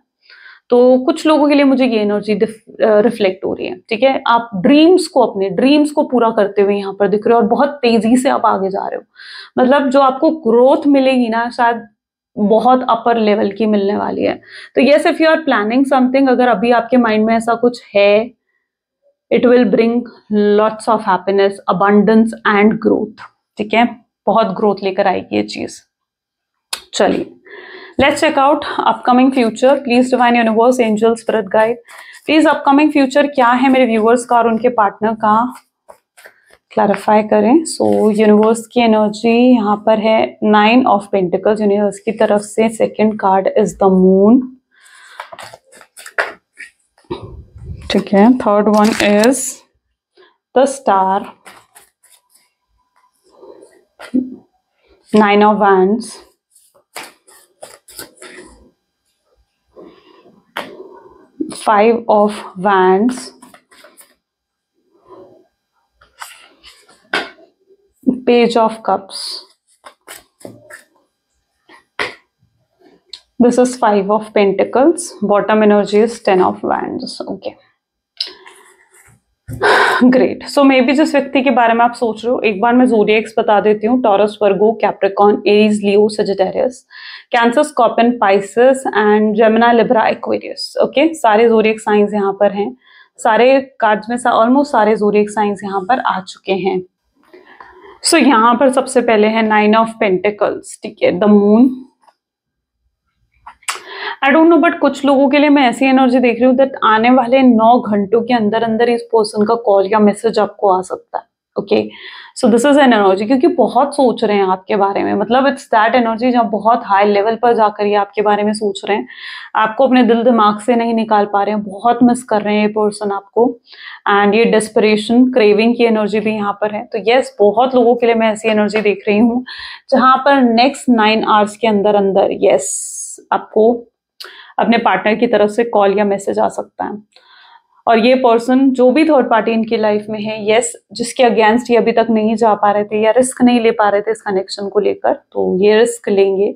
तो कुछ लोगों के लिए मुझे ये एनर्जी रिफ्लेक्ट हो रही है, ठीक है। आप ड्रीम्स को, अपने ड्रीम्स को पूरा करते हुए यहाँ पर दिख रहे हो और बहुत तेजी से आप आगे जा रहे हो। मतलब जो आपको ग्रोथ मिलेगी ना, शायद बहुत अपर लेवल की मिलने वाली है। तो yes, if you are planning something, अगर अभी आपके माइंड में ऐसा कुछ है, it will bring lots of happiness, abundance and growth, ठीक है। बहुत ग्रोथ लेकर आएगी ये चीज। चलिए, let's check out upcoming future. Please divine universe, angel, spirit guide, please upcoming future क्या है मेरे व्यूअर्स का और उनके पार्टनर का, क्लैरिफाई करें। सो यूनिवर्स की एनर्जी यहाँ पर है 9 ऑफ पेंटिकल्स। यूनिवर्स की तरफ से second card is the moon, ठीक है। Third one is the star, 9 of wands, 5 of wands, page of cups, this is 5 of pentacles, bottom energy is 10 of wands, okay, great. So may be जिस व्यक्ति के बारे में आप सोच रहे हो, एक बार मैं ज़ोडिएक्स बता देती हूँ। Taurus, Virgo, Capricorn, Aries, Leo, Sagittarius, Cancer, Scorpion, Pisces and Gemini, Libra, Aquarius, okay. सारे ज़ोडिएक साइंस यहाँ पर हैं। सारे कार्ड्स में ऑलमोस्ट सारे ज़ोडिएक साइंस यहाँ पर आ चुके हैं। सो यहाँ पर सबसे पहले है 9 ऑफ पेंटिकल्स, ठीक है, the moon. I don't know, but कुछ लोगों के लिए मैं ऐसी एनर्जी देख रही हूँ दैट आने वाले 9 घंटों के अंदर अंदर इस पर्सन का कॉल या मैसेज आपको आ सकता है, okay. So this is an energy, क्योंकि बहुत सोच रहे हैं आपके बारे में। मतलब इट्स दैट एनर्जी जहाँ बहुत हाई लेवल पर जाकर ये आपके बारे में सोच रहे हैं, आपको अपने दिल दिमाग से नहीं निकाल पा रहे हैं, बहुत मिस कर रहे हैं ये पर्सन आपको। एंड ये डेस्परेशन, क्रेविंग की एनर्जी भी यहाँ पर है। तो यस, बहुत लोगों के लिए मैं ऐसी एनर्जी देख रही हूँ जहां पर नेक्स्ट 9 आवर्स के अंदर अंदर यस आपको अपने पार्टनर की तरफ से कॉल या मैसेज आ सकता है। और ये पर्सन, जो भी थर्ड पार्टी इनकी लाइफ में है, यस, जिसके अगेंस्ट ये अभी तक नहीं जा पा रहे थे या रिस्क नहीं ले पा रहे थे इस कनेक्शन को लेकर, तो ये रिस्क लेंगे।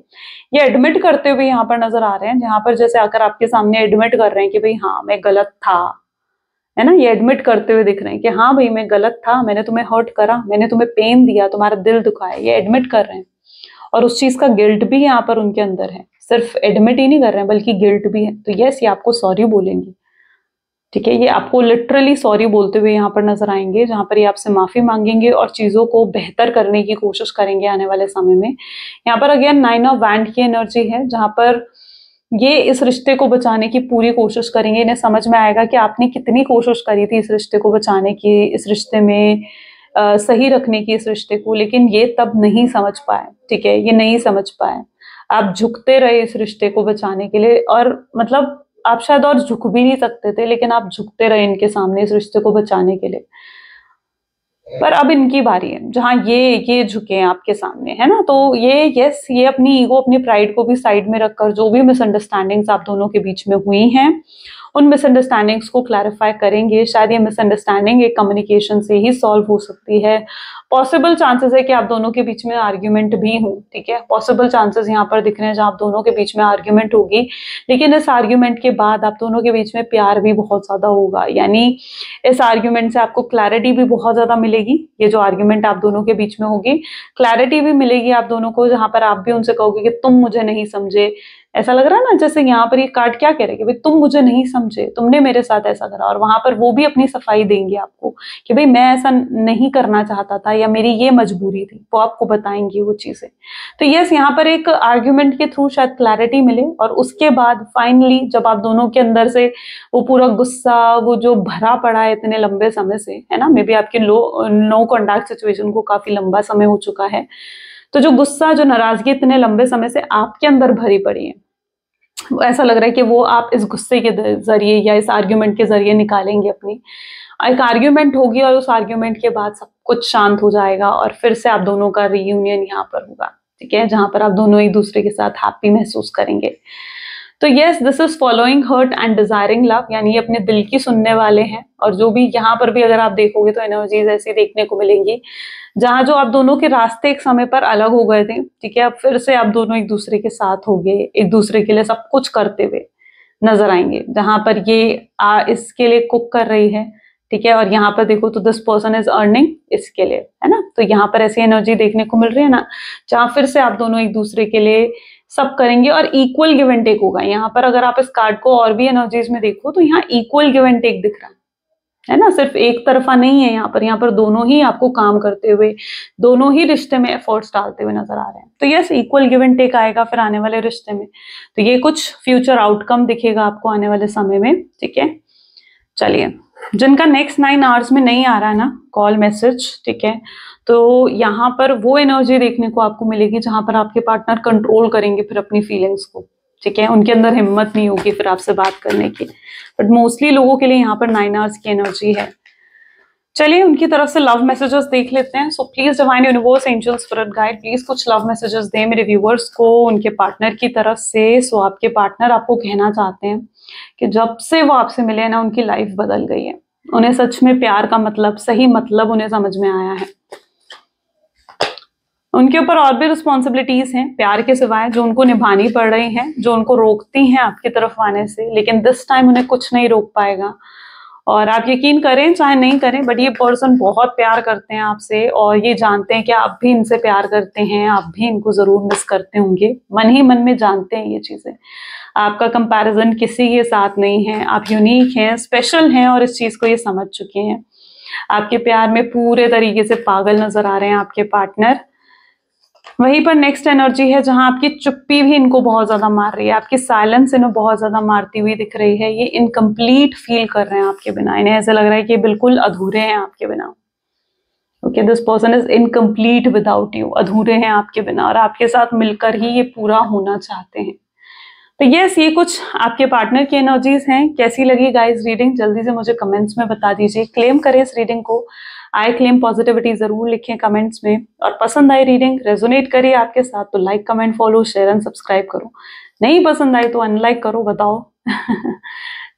ये एडमिट करते हुए यहाँ पर नजर आ रहे हैं, जहां पर जैसे आकर आपके सामने एडमिट कर रहे हैं कि भाई हाँ मैं गलत था, है ना। ये एडमिट करते हुए दिख रहे हैं कि हाँ भाई मैं गलत था, मैंने तुम्हें हर्ट करा, मैंने तुम्हें पेन दिया, तुम्हारा दिल दुखाया। ये एडमिट कर रहे हैं और उस चीज का गिल्ट भी यहाँ पर उनके अंदर है। सिर्फ एडमिट ही नहीं कर रहे हैं बल्कि गिल्ट भी है। तो यस, ये आपको सॉरी बोलेंगे, ठीक है। ये आपको लिटरली सॉरी बोलते हुए यहाँ पर नजर आएंगे, जहां पर ये आपसे माफी मांगेंगे और चीजों को बेहतर करने की कोशिश करेंगे आने वाले समय में। यहाँ पर अगेन 9 ऑफ वैंड की एनर्जी है, जहां पर ये इस रिश्ते को बचाने की पूरी कोशिश करेंगे। इन्हें समझ में आएगा कि आपने कितनी कोशिश करी थी इस रिश्ते को बचाने की, इस रिश्ते में सही रखने की इस रिश्ते को, लेकिन ये तब नहीं समझ पाए, ठीक है। ये नहीं समझ पाए, आप झुकते रहे इस रिश्ते को बचाने के लिए, और मतलब आप शायद और झुक भी नहीं सकते थे, लेकिन आप झुकते रहे इनके सामने इस रिश्ते को बचाने के लिए। पर अब इनकी बारी है जहां ये झुके हैं आपके सामने, है ना। तो ये यस, ये अपनी ईगो, अपनी प्राइड को भी साइड में रखकर जो भी मिसअंडरस्टैंडिंग्स आप दोनों के बीच में हुई हैं, उन मिसअंडरस्टैंडिंग्स को क्लैरिफाई करेंगे। शायद ये मिसअंडरस्टैंडिंग एक कम्युनिकेशन से ही सॉल्व हो सकती है। पॉसिबल चांसेस है कि आप दोनों के बीच में आर्ग्यूमेंट भी हो, ठीक है। पॉसिबल चांसेस यहाँ पर दिख रहे हैं जहाँ आप दोनों के बीच में आर्ग्यूमेंट होगी, लेकिन इस आर्ग्यूमेंट के बाद आप दोनों के बीच में प्यार भी बहुत ज्यादा होगा। यानी इस आर्ग्यूमेंट से आपको क्लैरिटी भी बहुत ज्यादा मिलेगी। ये जो आर्ग्यूमेंट आप दोनों के बीच में होगी, क्लैरिटी भी मिलेगी आप दोनों को, जहां पर आप भी उनसे कहोगे कि तुम मुझे नहीं समझे। ऐसा लग रहा है ना, जैसे यहाँ पर ये कार्ड क्या कह रहे हैं कि भाई तुम मुझे नहीं समझे, तुमने मेरे साथ ऐसा करा, और वहां पर वो भी अपनी सफाई देंगे आपको कि भाई मैं ऐसा नहीं करना चाहता था या मेरी ये मजबूरी थी, वो आपको बताएंगे वो चीजें। तो यस, यहाँ पर एक आर्ग्यूमेंट के थ्रू शायद क्लैरिटी मिले, और उसके बाद फाइनली जब आप दोनों के अंदर से वो पूरा गुस्सा, वो जो भरा पड़ा है इतने लंबे समय से, है ना, मे बी आपके नो कॉन्टैक्ट सिचुएशन को काफी लंबा समय हो चुका है, तो जो गुस्सा, जो नाराजगी इतने लंबे समय से आपके अंदर भरी पड़ी है, ऐसा लग रहा है कि वो आप इस गुस्से के जरिए या इस आर्ग्यूमेंट के जरिए निकालेंगे। अपनी एक आर्ग्यूमेंट होगी और उस आर्ग्यूमेंट के बाद सब कुछ शांत हो जाएगा और फिर से आप दोनों का रीयूनियन यहाँ पर होगा, ठीक है, जहां पर आप दोनों एक दूसरे के साथ हैप्पी महसूस करेंगे। तो yes, this is following heart and desiring love, यानी ये अपने दिल की सुनने वाले हैं। और जो भी यहाँ पर भी अगर आप देखोगे तो एनर्जीज ऐसी देखने को मिलेंगी, जहां जो आप दोनों के रास्ते एक समय पर अलग हो गए थे, ठीक है, अब फिर से आप दोनों एक दूसरे के साथ हो गए, एक दूसरे के लिए सब कुछ करते हुए, नजर आएंगे, जहां पर ये इसके लिए कुक कर रही है, ठीक है, और यहाँ पर देखो तो दिस पर्सन इज अर्निंग इसके लिए, है ना। तो यहाँ पर ऐसी एनर्जी देखने को मिल रही है ना, जहां फिर से आप दोनों एक दूसरे के लिए सब करेंगे और इक्वल गिव एंड टेक होगा। यहाँ पर अगर आप इस कार्ड को और भी एनर्जीज में देखो तो यहाँ इक्वल गिव एंड टेक दिख रहा है ना, सिर्फ एक तरफा नहीं है। यहाँ पर दोनों ही आपको काम करते हुए, दोनों ही रिश्ते में एफर्ट्स डालते हुए नजर आ रहे हैं। तो yes, equal give and take आएगा फिर आने वाले रिश्ते में। तो ये कुछ फ्यूचर आउटकम दिखेगा आपको आने वाले समय में, ठीक है। चलिए, जिनका नेक्स्ट 9 आवर्स में नहीं आ रहा है ना कॉल मैसेज, ठीक है, तो यहाँ पर वो एनर्जी देखने को आपको मिलेगी जहां पर आपके पार्टनर कंट्रोल करेंगे फिर अपनी फीलिंग्स को, ठीक है। उनके अंदर हिम्मत नहीं होगी फिर आपसे बात करने की, बट मोस्टली लोगों के लिए यहाँ पर 9 आवर्स की एनर्जी है। चलिए, उनकी तरफ से लव मैसेजेस देख लेते हैं। So please divine universe, angels, spirit guide, please कुछ लव मैसेजेस दें मेरे व्यूवर्स को उनके पार्टनर की तरफ से। सो आपके पार्टनर आपको कहना चाहते हैं कि जब से वो आपसे मिले ना, उनकी लाइफ बदल गई है। उन्हें सच में प्यार का मतलब, सही मतलब उन्हें समझ में आया है। उनके ऊपर और भी रिस्पॉन्सिबिलिटीज हैं प्यार के सिवाय जो उनको निभानी पड़ रही हैं, जो उनको रोकती हैं आपकी तरफ आने से, लेकिन दिस टाइम उन्हें कुछ नहीं रोक पाएगा। और आप यकीन करें चाहे नहीं करें, बट ये पर्सन बहुत प्यार करते हैं आपसे और ये जानते हैं कि आप भी इनसे प्यार करते हैं, आप भी इनको जरूर मिस करते होंगे, मन ही मन में जानते हैं ये चीजें। आपका कंपैरिजन किसी के साथ नहीं है, आप यूनिक हैं, स्पेशल हैं और इस चीज को ये समझ चुके हैं। आपके प्यार में पूरे तरीके से पागल नजर आ रहे हैं आपके पार्टनर। वहीं पर नेक्स्ट एनर्जी है जहां आपकी चुप्पी भी इनको बहुत ज्यादा मार रही है, आपकी साइलेंस इन्हें बहुत ज्यादा मारती हुई दिख रही है। ये इनकम्प्लीट फील कर रहे हैं आपके बिना, इन्हें ऐसा लग रहा है कि बिल्कुल अधूरे हैं आपके बिना। Okay, this person is incomplete without you, अधूरे हैं आपके बिना और आपके साथ मिलकर ही ये पूरा होना चाहते हैं। तो यस, ये कुछ आपके पार्टनर की एनर्जीज हैं। कैसी लगी गाइस रीडिंग, जल्दी से मुझे कमेंट्स में बता दीजिए। क्लेम करें इस रीडिंग को, आई क्लेम पॉजिटिविटी जरूर लिखें कमेंट्स में। और पसंद आई रीडिंग, रेजोनेट करिए आपके साथ तो like, comment, follow, share and subscribe करो। नहीं पसंद आई तो अनलाइक करो, बताओ।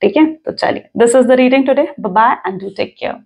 ठीक है, तो चलिए, this is the reading today. Bye bye and do take care.